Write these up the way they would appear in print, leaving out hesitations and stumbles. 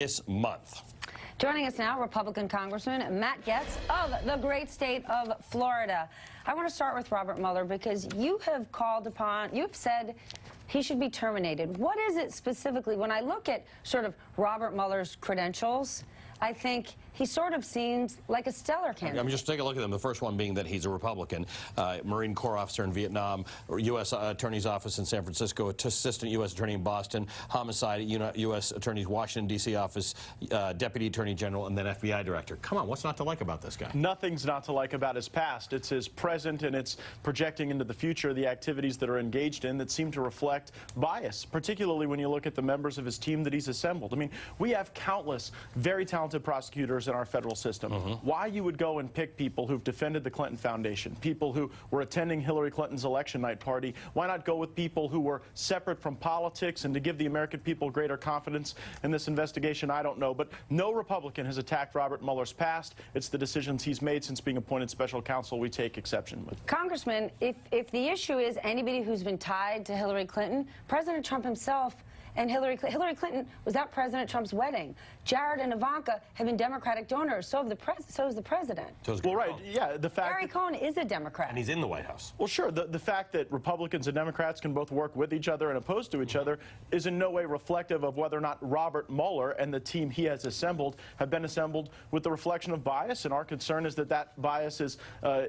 this month. Joining us now, Republican Congressman Matt Gaetz of the great state of Florida. I want to start with Robert Mueller because you have said he should be terminated. What is it specifically? When I look at sort of Robert Mueller's credentials, I think he sort of seems like a stellar candidate. I'm just taking a look at them. The first one being that he's a Republican, Marine Corps officer in Vietnam, U.S. Attorney's Office in San Francisco, Assistant U.S. Attorney in Boston, homicide at U.S. Attorney's Washington, D.C. office, Deputy Attorney General, and then FBI Director. Come on, what's not to like about this guy? Nothing's not to like about his past. It's his present, and it's projecting into the future the activities that are engaged in that seem to reflect bias, particularly when you look at the members of his team that he's assembled. I mean, we have countless very talented prosecutors in our federal system. Why you would go and pick people who've defended the Clinton Foundation, people who were attending Hillary Clinton's election night party? Why not go with people who were separate from politics and to give the American people greater confidence in this investigation? I don't know. But no Republican has attacked Robert Mueller's past. It's the decisions he's made since being appointed special counsel we take exception with. Congressman, if the issue is anybody who's been tied to Hillary Clinton, President Trump himself and Hillary Clinton was at President Trump's wedding. Jared and Ivanka have been Democratic donors. So is the president. Well, right, yeah. The fact Gary Cohn is a Democrat. And he's in the White House. Well, sure. The fact that Republicans and Democrats can both work with each other and opposed to each other is in no way reflective of whether or not Robert Mueller and the team he has assembled have been assembled with the reflection of bias. And our concern is that that bias is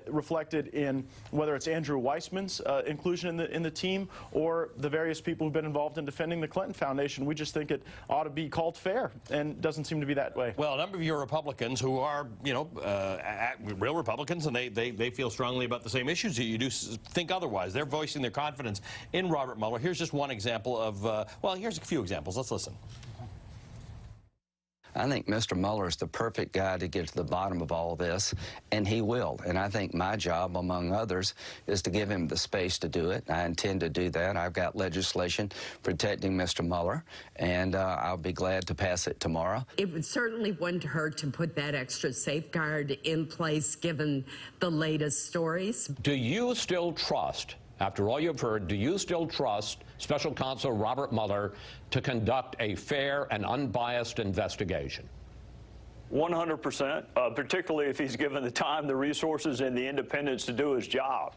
reflected in whether it's Andrew Weissman's inclusion in the team or the various people who've been involved in defending the Clinton Foundation. We just think it ought to be called fair, and doesn't seem to be that way. Well, a number of your Republicans who are, you know, real Republicans, and they feel strongly about the same issues that you do, think otherwise. They're voicing their confidence in Robert Mueller. Here's just one example of, well, here's a few examples. Let's listen. I think Mr. Mueller is the perfect guy to get to the bottom of all this, and he will. And I think my job, among others, is to give him the space to do it. I intend to do that. I've got legislation protecting Mr. Mueller, and I'll be glad to pass it tomorrow. It would certainly wouldn't hurt to put that extra safeguard in place, given the latest stories. Do you still trust, after all you've heard, do you still trust Special Counsel Robert Mueller to conduct a fair and unbiased investigation? 100%, particularly if he's given the time, the resources, and the independence to do his job.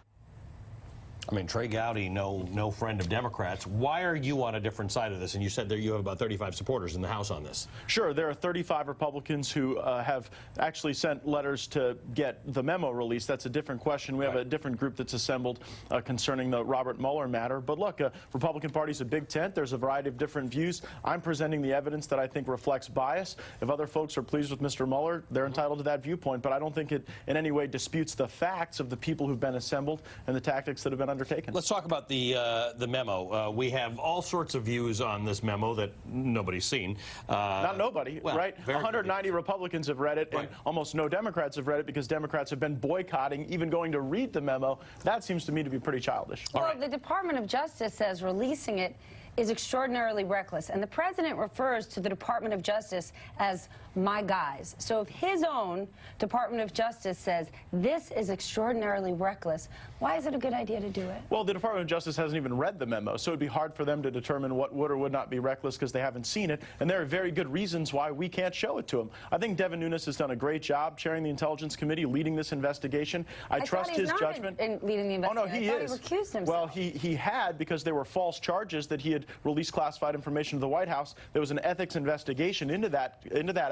I mean, Trey Gowdy, no friend of Democrats. Why are you on a different side of this? And you said that you have about 35 supporters in the House on this. Sure, there are 35 Republicans who have actually sent letters to get the memo released. That's a different question. We have a different group that's assembled concerning the Robert Mueller matter. But look, Republican Party's a big tent. There's a variety of different views. I'm presenting the evidence that I think reflects bias. If other folks are pleased with Mr. Mueller, they're entitled to that viewpoint. But I don't think it in any way disputes the facts of the people who've been assembled and the tactics that have been undertaken. Let's talk about the memo. We have all sorts of views on this memo that nobody's seen. Not nobody, well, right? 190 Republicans have read it, and almost no Democrats have read it because Democrats have been boycotting, even going to read the memo. That seems to me to be pretty childish. Well, the Department of Justice says releasing it is extraordinarily reckless, and the president refers to the Department of Justice as my guys. So if his own Department of Justice says this is extraordinarily reckless, why is it a good idea to do it? Well, the Department of Justice hasn't even read the memo, so it'd be hard for them to determine what would or would not be reckless because they haven't seen it, and there are very good reasons why we can't show it to them. I think Devin Nunes has done a great job chairing the Intelligence Committee, leading this investigation. I trust his judgment. In leading the investigation. Oh, no, he is. He recused himself. Well, he had, because there were false charges that he had released classified information to the White House. There was an ethics investigation into that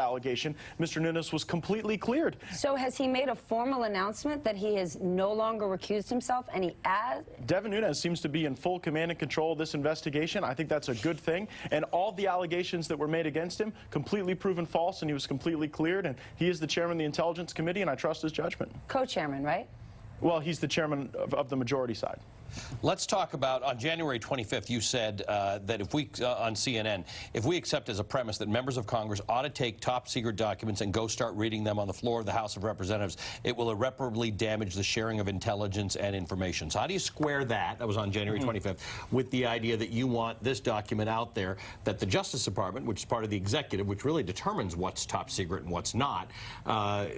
allegation. Mr. Nunes was completely cleared. So has he made a formal announcement that he has no longer recused himself? And Devin Nunes seems to be in full command and control of this investigation. I think that's a good thing. And all the allegations that were made against him, completely proven false, and he was completely cleared. And he is the chairman of the Intelligence Committee, and I trust his judgment. Co-chairman, right? Well, he's the chairman of the majority side. Let's talk about, on January 25th, you said that if we, on CNN, if we accept as a premise that members of Congress ought to take top secret documents and go start reading them on the floor of the House of Representatives, it will irreparably damage the sharing of intelligence and information. So how do you square that was on January 25th, with the idea that you want this document out there that the Justice Department, which is part of the executive, which really determines what's top secret and what's not,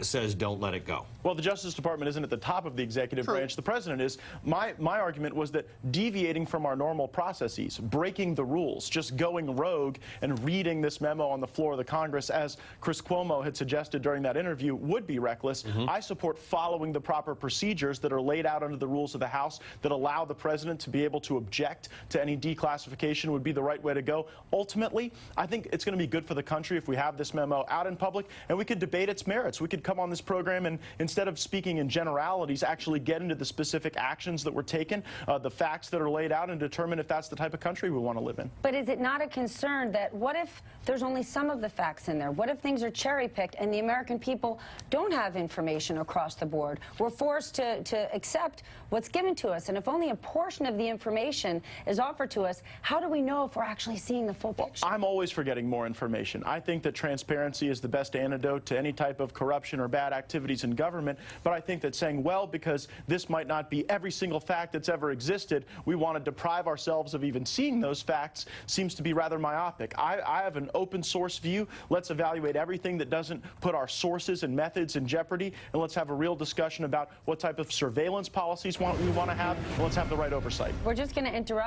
says don't let it go? Well, the Justice Department isn't at the top of the executive branch. The president is. My argument argument was that deviating from our normal processes, breaking the rules, just going rogue and reading this memo on the floor of the Congress, as Chris Cuomo had suggested during that interview, would be reckless. I support following the proper procedures that are laid out under the rules of the House that allow the president to be able to object to any declassification would be the right way to go. Ultimately, I think it's going to be good for the country if we have this memo out in public and we could debate its merits. We could come on this program and, instead of speaking in generalities, actually get into the specific actions that were taken, the facts that are laid out, and determine if that's the type of country we want to live in. But is it not a concern that what if there's only some of the facts in there? What if things are cherry-picked and the American people don't have information across the board? We're forced to accept what's given to us, and if only a portion of the information is offered to us, how do we know if we're actually seeing the full picture? I'm always for getting more information. I think that transparency is the best antidote to any type of corruption or bad activities in government, but I think that saying, well, because this might not be every single fact that's ever existed, we want to deprive ourselves of even seeing those facts seems to be rather myopic. I have an open source view. Let's evaluate everything that doesn't put our sources and methods in jeopardy, and let's have a real discussion about what type of surveillance policies we want to have, and let's have the right oversight. We're just going to interrupt.